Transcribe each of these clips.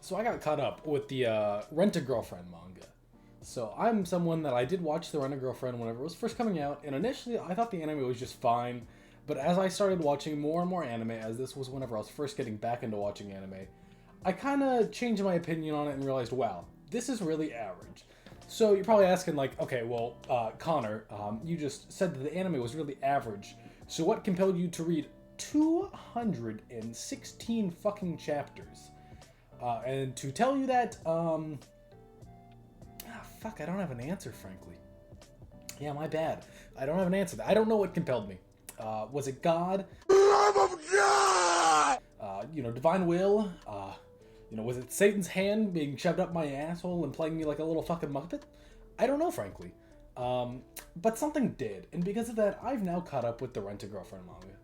So I got caught up with the Rent-A-Girlfriend manga. So I'm someone that I did watch the Rent-A-Girlfriend whenever it was first coming out, and initially I thought the anime was just fine, but as I started watching more and more anime, as this was whenever I was first getting back into watching anime, I kind of changed my opinion on it and realized, wow, this is really average. So you're probably asking like, okay, well, Connor, you just said that the anime was really average, so what compelled you to read 216 fucking chapters? And to tell you that, fuck, I don't have an answer, frankly. Yeah, my bad. I don't have an answer. I don't know what compelled me. Was it God? Love of God! Divine will? Was it Satan's hand being shoved up my asshole and playing me like a little fucking muppet? I don't know, frankly. But something did, and because of that, I've now caught up with the Rent-A-Girlfriend manga.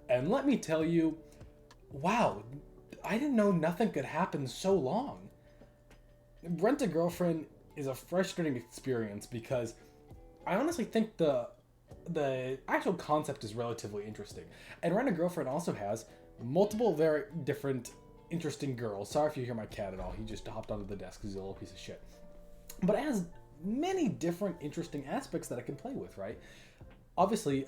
And let me tell you, wow, I didn't know nothing could happen so long. Rent-A-Girlfriend is a frustrating experience because I honestly think the actual concept is relatively interesting. And Rent-A-Girlfriend also has multiple very different interesting girls. Sorry if you hear my cat at all. He just hopped onto the desk because he's a little piece of shit. But it has many different interesting aspects that I can play with, right? Obviously,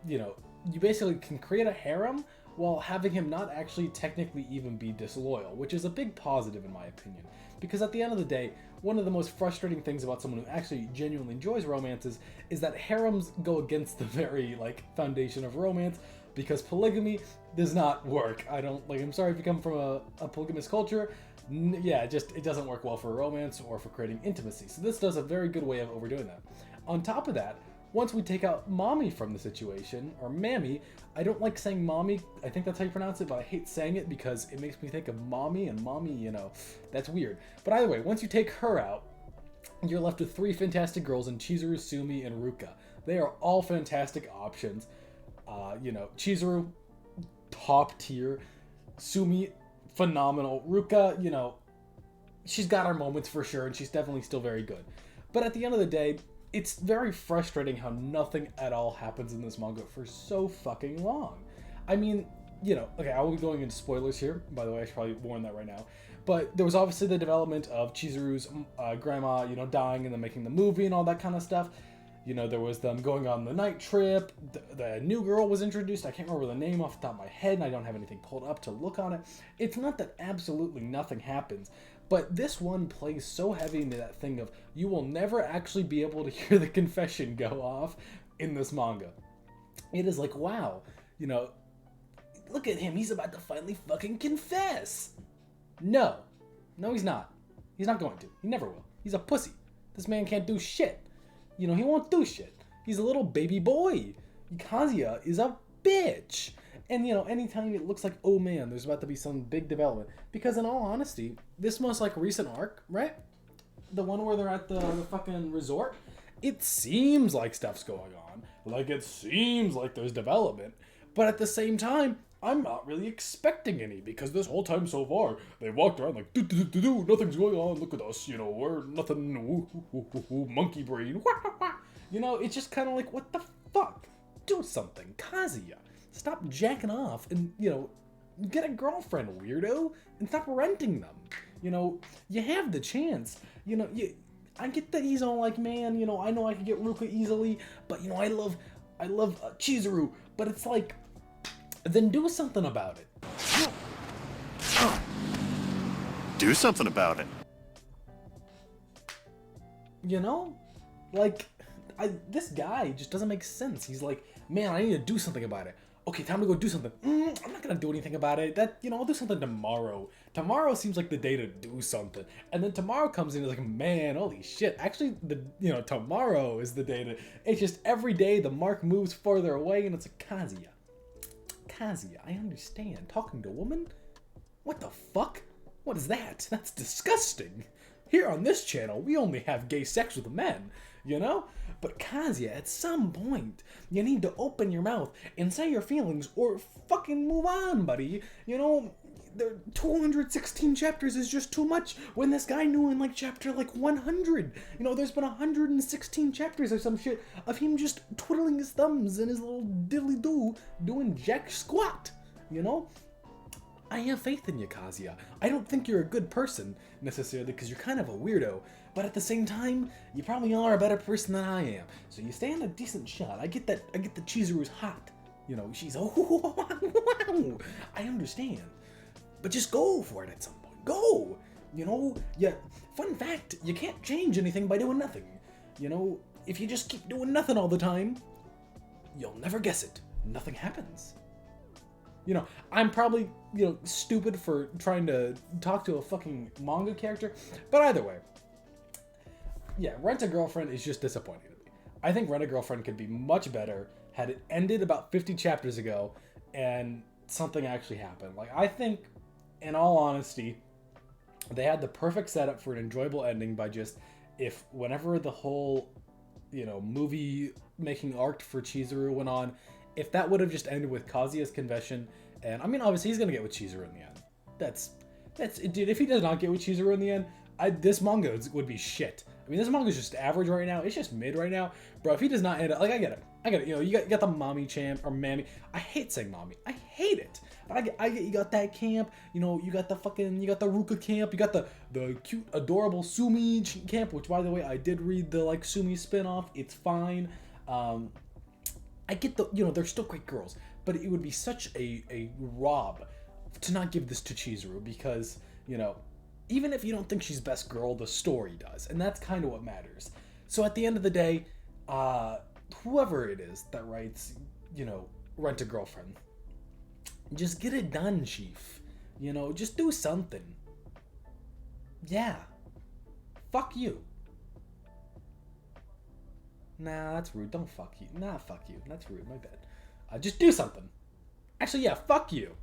you basically can create a harem while having him not actually technically even be disloyal, which is a big positive in my opinion. Because at the end of the day, one of the most frustrating things about someone who actually genuinely enjoys romances is that harems go against the very, foundation of romance, because polygamy does not work. I'm sorry if you come from a polygamous culture, it doesn't work well for romance or for creating intimacy. So this does a very good way of overdoing that. On top of that, once we take out mommy from the situation, or mammy, I don't like saying mommy, I think that's how you pronounce it, but I hate saying it because it makes me think of mommy, and mommy, that's weird. But either way, once you take her out, you're left with three fantastic girls in Chizuru, Sumi, and Ruka. They are all fantastic options. Chizuru, top tier. Sumi, phenomenal. Ruka, she's got her moments for sure, and she's definitely still very good. But at the end of the day, it's very frustrating how nothing at all happens in this manga for so fucking long. I mean, okay, I will be going into spoilers here. By the way, I should probably warn that right now. But there was obviously the development of Chizuru's grandma, dying and then making the movie and all that kind of stuff. There was them going on the night trip. The new girl was introduced. I can't remember the name off the top of my head, and I don't have anything pulled up to look on it. It's not that absolutely nothing happens, but this one plays so heavy into that thing of you will never actually be able to hear the confession go off in this manga. It is like, wow, look at him. He's about to finally fucking confess. No, he's not. He's not going to. He never will. He's a pussy. This man can't do shit. He won't do shit. He's a little baby boy. Kazuya is a bitch. And, anytime it looks like, oh man, there's about to be some big development. Because in all honesty, this most recent arc, right? The one where they're at the fucking resort, it seems like stuff's going on. It seems like there's development. But at the same time, I'm not really expecting any, because this whole time so far, they walked around like, nothing's going on, look at us, we're nothing, monkey brain, it's just kind of like, what the fuck? Do something, Kazuya. Stop jacking off and, get a girlfriend, weirdo, and stop renting them. You have the chance. I get that he's all like, man, I know I can get Ruka easily, but, I love Chizuru, but it's like, then do something about it. Do something about it. This guy just doesn't make sense. He's like, man, I need to do something about it. Okay, time to go do something. I'm not gonna do anything about it. I'll do something tomorrow. Tomorrow seems like the day to do something. And then tomorrow comes in and it's like, man, holy shit. Actually, tomorrow is the day to... It's just every day the mark moves farther away and it's like, Kazuya, I understand. Talking to a woman? What the fuck? What is that? That's disgusting. Here on this channel, we only have gay sex with men, But Kazuya, at some point, you need to open your mouth and say your feelings or fucking move on, buddy. The 216 chapters is just too much when this guy knew in chapter 100. There's been 116 chapters or some shit of him just twiddling his thumbs and his little diddly-doo doing jack squat, I have faith in you, Kazuya. I don't think you're a good person, necessarily, because you're kind of a weirdo. But at the same time, you probably are a better person than I am. So you stand a decent shot. I get that Chizuru's hot. You know, she's, oh, wow. I understand. But just go for it at some point. Go! You know, yeah, fun fact, you can't change anything by doing nothing. You know, if you just keep doing nothing all the time, you'll never guess it. Nothing happens. You know, I'm probably, you know, stupid for trying to talk to a fucking manga character, but either way. Yeah, Rent-A-Girlfriend is just disappointing to me. I think Rent-A-Girlfriend could be much better had it ended about 50 chapters ago and something actually happened. Like, I think, in all honesty, they had the perfect setup for an enjoyable ending by just, if whenever the whole, you know, movie making arc for Chizuru went on, if that would have just ended with Kazuya's confession, and I mean, obviously he's gonna get with Chizuru in the end. That's dude. If he does not get with Chizuru in the end, this manga would be shit. I mean, this manga is just average right now. It's just mid right now, bro. If he does not end up, like, I get it. You know, you got the mommy champ or mammy. I hate saying mommy. I hate it. But I get you got that camp. You know, you got the Ruka camp. You got the cute, adorable Sumi camp. Which, by the way, I did read the like Sumi spinoff. It's fine. I get you know, they're still great girls, but it would be such a rob to not give this to Chizuru because, you know, even if you don't think she's best girl, the story does, and that's kind of what matters. So at the end of the day, whoever it is that writes, you know, Rent-A-Girlfriend, just get it done, Chief. You know, just do something. Yeah. Fuck you. Nah, that's rude. Don't fuck you. Nah, fuck you. That's rude. My bad. Just do something. Actually, yeah, fuck you.